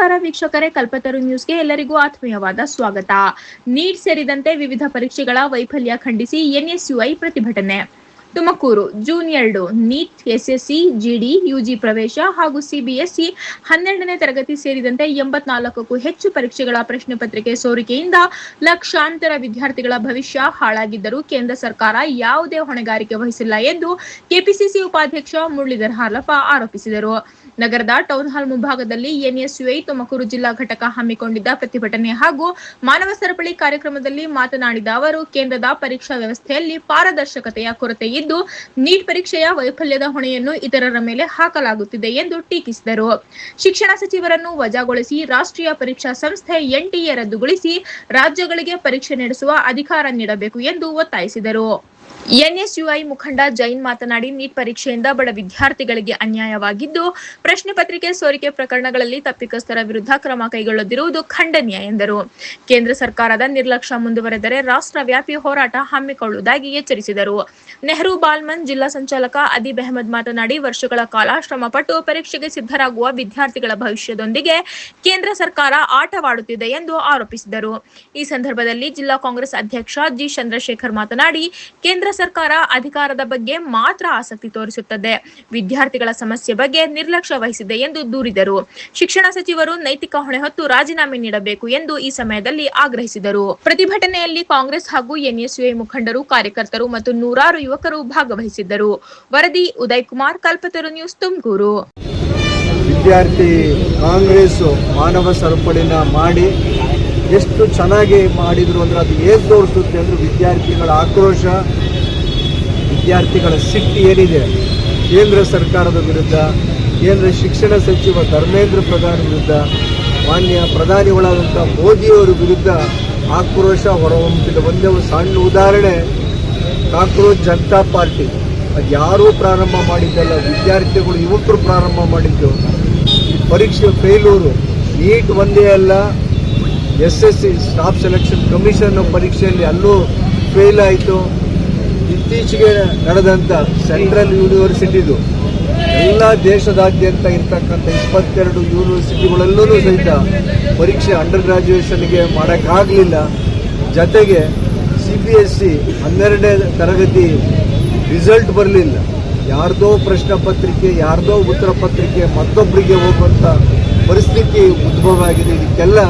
ನಮಸ್ಕಾರ ವೀಕ್ಷಕರೇ, ಕಲ್ಪತರು ನ್ಯೂಸ್ಗೆ ಎಲ್ಲರಿಗೂ ಆತ್ಮೀಯವಾದ ಸ್ವಾಗತ. ನೀಟ್ ಸೇರಿದಂತೆ ವಿವಿಧ ಪರೀಕ್ಷೆಗಳ ವೈಫಲ್ಯ ಖಂಡಿಸಿ ಎನ್ಎಸ್ಯುಐ ಪ್ರತಿಭಟನೆ. ತುಮಕೂರು ಜೂನ್ 2 ನೀಟ್, ಎಸ್ಎಸ್ಸಿ, ಜಿಡಿ, ಯುಜಿ ಪ್ರವೇಶ ಹಾಗೂ ಸಿಬಿಎಸ್ಇ 12ನೇ ತರಗತಿ ಸೇರಿದಂತೆ 84ಕ್ಕೂ ಹೆಚ್ಚು ಪರೀಕ್ಷೆಗಳ ಪ್ರಶ್ನೆ ಪತ್ರಿಕೆ ಸೋರಿಕೆಯಿಂದ ಲಕ್ಷಾಂತರ ವಿದ್ಯಾರ್ಥಿಗಳ ಭವಿಷ್ಯ ಹಾಳಾಗಿದ್ದರೂ ಕೇಂದ್ರ ಸರ್ಕಾರ ಯಾವುದೇ ಹೊಣೆಗಾರಿಕೆ ವಹಿಸಿಲ್ಲ ಎಂದು ಕೆಪಿಸಿಸಿ ಉಪಾಧ್ಯಕ್ಷ ಮುರಳೀಧರ್ ಹಾಲಪ್ಪ ಆರೋಪಿಸಿದರು. ನಗರದ ಟೌನ್ ಹಾಲ್ ಮುಂಭಾಗದಲ್ಲಿ ಎನ್ಎಸ್ಯುಐ ತುಮಕೂರು ಜಿಲ್ಲಾ ಘಟಕ ಹಮ್ಮಿಕೊಂಡಿದ್ದ ಪ್ರತಿಭಟನೆ ಹಾಗೂ ಮಾನವ ಸರಪಳಿ ಕಾರ್ಯಕ್ರಮದಲ್ಲಿ ಮಾತನಾಡಿದ ಅವರು, ಕೇಂದ್ರದ ಪರೀಕ್ಷಾ ವ್ಯವಸ್ಥೆಯಲ್ಲಿ ಪಾರದರ್ಶಕತೆಯ ಕೊರತೆ ಇದ್ದು ನೀಟ್ ಪರೀಕ್ಷೆಯ ವೈಫಲ್ಯದ ಹೊಣೆಯನ್ನು ಇತರರ ಮೇಲೆ ಹಾಕಲಾಗುತ್ತಿದೆ ಎಂದು ಟೀಕಿಸಿದರು. ಶಿಕ್ಷಣ ಸಚಿವರನ್ನು ವಜಾಗೊಳಿಸಿ ರಾಷ್ಟ್ರೀಯ ಪರೀಕ್ಷಾ ಸಂಸ್ಥೆ ಎನ್ಟಿಎ ರದ್ದುಗೊಳಿಸಿ ರಾಜ್ಯಗಳಿಗೆ ಪರೀಕ್ಷೆ ನಡೆಸುವ ಅಧಿಕಾರ ನೀಡಬೇಕು ಎಂದು ಒತ್ತಾಯಿಸಿದರು. ಎನ್ಎಸ್ಯುಐ ಮುಖಂಡ ಜೈನ್ ಮಾತನಾಡಿ, ನೀಟ್ ಪರೀಕ್ಷೆಯಿಂದ ಬಡ ವಿದ್ಯಾರ್ಥಿಗಳಿಗೆ ಅನ್ಯಾಯವಾಗಿದ್ದು ಪ್ರಶ್ನೆ ಪತ್ರಿಕೆ ಸೋರಿಕೆ ಪ್ರಕರಣಗಳಲ್ಲಿ ತಪ್ಪಿತಸ್ಥರ ವಿರುದ್ಧ ಕ್ರಮ ಕೈಗೊಳ್ಳದಿರುವುದು ಖಂಡನೀಯ ಎಂದರು. ಕೇಂದ್ರ ಸರ್ಕಾರದ ನಿರ್ಲಕ್ಷ್ಯ ಮುಂದುವರೆದರೆ ರಾಷ್ಟ್ರವ್ಯಾಪಿ ಹೋರಾಟ ಹಮ್ಮಿಕೊಳ್ಳುವುದಾಗಿ ಎಚ್ಚರಿಸಿದರು. ನೆಹರು ಬಾಲ್ಮನ್ ಜಿಲ್ಲಾ ಸಂಚಾಲಕ ಅದೀಬ್ ಅಹಮದ್ ಮಾತನಾಡಿ, ವರ್ಷಗಳ ಕಾಲ ಶ್ರಮಪಟ್ಟು ಪರೀಕ್ಷೆಗೆ ಸಿದ್ಧರಾಗುವ ವಿದ್ಯಾರ್ಥಿಗಳ ಭವಿಷ್ಯದೊಂದಿಗೆ ಕೇಂದ್ರ ಸರ್ಕಾರ ಆಟವಾಡುತ್ತಿದೆ ಎಂದು ಆರೋಪಿಸಿದರು. ಈ ಸಂದರ್ಭದಲ್ಲಿ ಜಿಲ್ಲಾ ಕಾಂಗ್ರೆಸ್ ಅಧ್ಯಕ್ಷ ಜಿ ಚಂದ್ರಶೇಖರ್ ಮಾತನಾಡಿ, ಕೇಂದ್ರ ಸರ್ಕಾರ ಅಧಿಕಾರದ ಬಗ್ಗೆ ಮಾತ್ರ ಆಸಕ್ತಿ ತೋರಿಸುತ್ತದೆ, ವಿದ್ಯಾರ್ಥಿಗಳ ಸಮಸ್ಯೆ ಬಗ್ಗೆ ನಿರ್ಲಕ್ಷ್ಯ ವಹಿಸಿದೆ ಎಂದು ದೂರಿದರು. ಶಿಕ್ಷಣ ಸಚಿವರು ನೈತಿಕ ಹೊಣೆ ಹೊತ್ತು ರಾಜೀನಾಮೆ ನೀಡಬೇಕು ಎಂದು ಈ ಸಮಯದಲ್ಲಿ ಆಗ್ರಹಿಸಿದರು. ಪ್ರತಿಭಟನೆಯಲ್ಲಿ ಕಾಂಗ್ರೆಸ್ ಹಾಗೂ ಎನ್ಎಸ್ಯುಐ ಮುಖಂಡರು, ಕಾರ್ಯಕರ್ತರು ಮತ್ತು ನೂರಾರು ಯುವಕರು ಭಾಗವಹಿಸಿದ್ದರು. ವರದಿ ಉದಯ್ ಕುಮಾರ್, ಕಲ್ಪತರು ನ್ಯೂಸ್, ತುಮಕೂರು. ವಿದ್ಯಾರ್ಥಿ ಕಾಂಗ್ರೆಸ್ ಮಾನವ ಸರಪಳಿನ ಮಾಡಿ ಎಷ್ಟು ಚೆನ್ನಾಗಿ ಮಾಡಿದ್ರು ಅಂದ್ರೆ ಅದು ಏನು ತೋರಿಸುತ್ತೆ ಅಂದ್ರೆ ವಿದ್ಯಾರ್ಥಿಗಳ ಆಕ್ರೋಶ, ವಿದ್ಯಾರ್ಥಿಗಳ ಸಿಟ್ಟು ಏನಿದೆ ಕೇಂದ್ರ ಸರ್ಕಾರದ ವಿರುದ್ಧ, ಕೇಂದ್ರ ಶಿಕ್ಷಣ ಸಚಿವ ಧರ್ಮೇಂದ್ರ ಪ್ರಧಾನ್ ವಿರುದ್ಧ, ಮಾನ್ಯ ಪ್ರಧಾನಿಗಳಾದಂಥ ಮೋದಿಯವರ ವಿರುದ್ಧ ಆಕ್ರೋಶ ಹೊರಹೊಮ್ಮಿದ ಒಂದೇ ಒಂದು ಸಣ್ಣ ಉದಾಹರಣೆ ಕಾಕ್ರೋಚ್ ಜನತಾ ಪಾರ್ಟಿ. ಅದು ಯಾರೂ ಪ್ರಾರಂಭ ಮಾಡಿದ್ದಲ್ಲ, ವಿದ್ಯಾರ್ಥಿಗಳು, ಯುವಕರು ಪ್ರಾರಂಭ ಮಾಡಿದ್ದು. ಪರೀಕ್ಷೆ ಫೇಲೂರು, ನೀಟ್ ಒಂದೇ ಅಲ್ಲ, ಎಸ್ಎಸ್ಸಿ ಸ್ಟಾಫ್ ಸೆಲೆಕ್ಷನ್ ಕಮಿಷನ್ ಪರೀಕ್ಷೆಯಲ್ಲಿ ಅಲ್ಲೂ ಫೇಲ್ ಆಯಿತು. ಇತ್ತೀಚೆಗೆ ನಡೆದಂಥ ಸೆಂಟ್ರಲ್ ಯೂನಿವರ್ಸಿಟಿದು ಎಲ್ಲ ದೇಶದಾದ್ಯಂತ ಇರ್ತಕ್ಕಂಥ 22 ಯೂನಿವರ್ಸಿಟಿಗಳಲ್ಲೂ ಸಹಿತ ಪರೀಕ್ಷೆ ಅಂಡರ್ ಗ್ರಾಜ್ಯುಯೇಷನ್ಗೆ ಮಾಡೋಕ್ಕಾಗಲಿಲ್ಲ. ಜೊತೆಗೆ ಸಿಬಿಎಸ್ಇ 12ನೇ ತರಗತಿ ರಿಸಲ್ಟ್ ಬರಲಿಲ್ಲ. ಯಾರ್ದೋ ಪ್ರಶ್ನೆ ಪತ್ರಿಕೆ, ಯಾರ್ದೋ ಉತ್ತರ ಪತ್ರಿಕೆ ಮತ್ತೊಬ್ಬರಿಗೆ ಹೋಗುವಂಥ ಪರಿಸ್ಥಿತಿ ಉದ್ಭವ ಆಗಿದೆ. ಇದಕ್ಕೆಲ್ಲ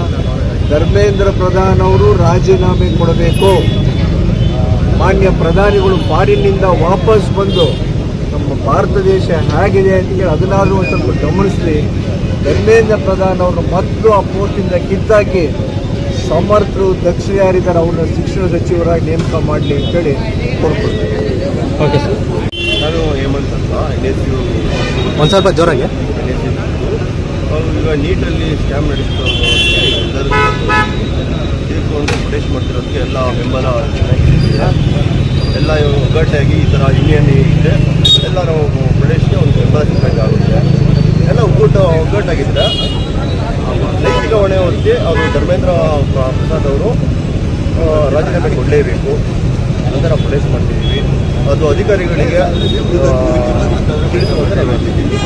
ಧರ್ಮೇಂದ್ರ ಪ್ರಧಾನ್ ಅವರು ರಾಜೀನಾಮೆ ಕೊಡಬೇಕು. ಮಾನ್ಯ ಪ್ರಧಾನಿಗಳು ಫಾರಿನ್ನಿಂದ ವಾಪಸ್ ಬಂದು ನಮ್ಮ ಭಾರತ ದೇಶ ಹೇಗಿದೆ ಅಂತೇಳಿ ಅದನ್ನಾದ್ರೂ ಒಂದು ಸ್ವಲ್ಪ ಗಮನಿಸಲಿ. ಧರ್ಮೇಂದ್ರ ಪ್ರಧಾನ್ ಅವರು ಮೊದಲು ಆ ಪೋಸ್ಟಿಂದ ಕಿತ್ತಾಕಿ ಸಮರ್ಥರು, ದಕ್ಷ ಯಾರಿದ್ದಾರೆ ಅವ್ರನ್ನ ಶಿಕ್ಷಣ ಸಚಿವರಾಗಿ ನೇಮಕ ಮಾಡಲಿ ಅಂತೇಳಿ ಕೊಡ್ಕೊಳ್ತೀನಿ. Okay sir. ನಾನು ಹೇಮಂತ್ ಅಂತ, ಎನ್ಎಸ್ಯು ಒಂದು ಸ್ವಲ್ಪ ಜೋರಾಗಿ. ಅವರು ಈಗ ನೀಟಲ್ಲಿ ಸ್ಕ್ಯಾಮ್ ನಡೆಸ್ಕೊಂಡು ಎಲ್ಲರೂ ತೀರ್ಕೊಂಡು ಪ್ರೊಟೆಸ್ಟ್ ಮಾಡ್ತಿರೋದಕ್ಕೆ ಎಲ್ಲ ಬೆಂಬಲ ಎಲ್ಲ ಒಗ್ಗಟ್ಟಾಗಿ ಈ ಥರ ಯೂನಿಯನ್ ಇದೆ, ಎಲ್ಲ ನಾವು ಪ್ರೊಟೆಸ್ಟ್ಗೆ ಒಂದು ಬೆಂಬಲ ಸಿಗಬೇಕಾಗುತ್ತೆ. ಎಲ್ಲ ಒಗ್ಗಟ್ಟಾಗಿದ್ದರೆ ನೈತಿಕ ಹೊಣೆ ಹೊತ್ತಿಗೆ ಅವರು ಧರ್ಮೇಂದ್ರ ಪ್ರಸಾದ್ ಅವರು ರಾಜೀನಾಮೆ ಕೊಡಲೇಬೇಕು ಅಂತ ನಾವು ಪ್ರೊಟೆಸ್ಟ್ ಮಾಡ್ತಿದ್ದೀವಿ. ಅದು ಅಧಿಕಾರಿಗಳಿಗೆ ತಿಳಿಸುವಂತೆ ನಾವು ಹೇಳ್ತಿದ್ದೀವಿ.